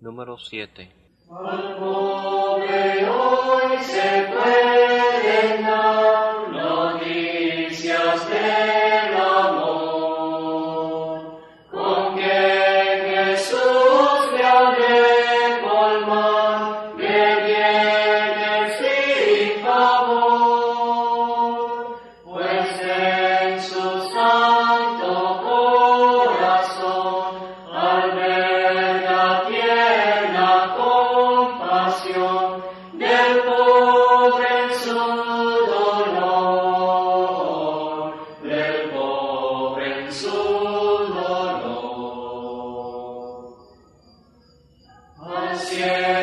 Número 7. Al pobre hoy se pueden dar noticias del amor, con que Jesús le ha de colmar de bienes y favor, pues en su santo corazón alberga tierna compasión del pobre en su dolor, del pobre en su dolor. Al cielo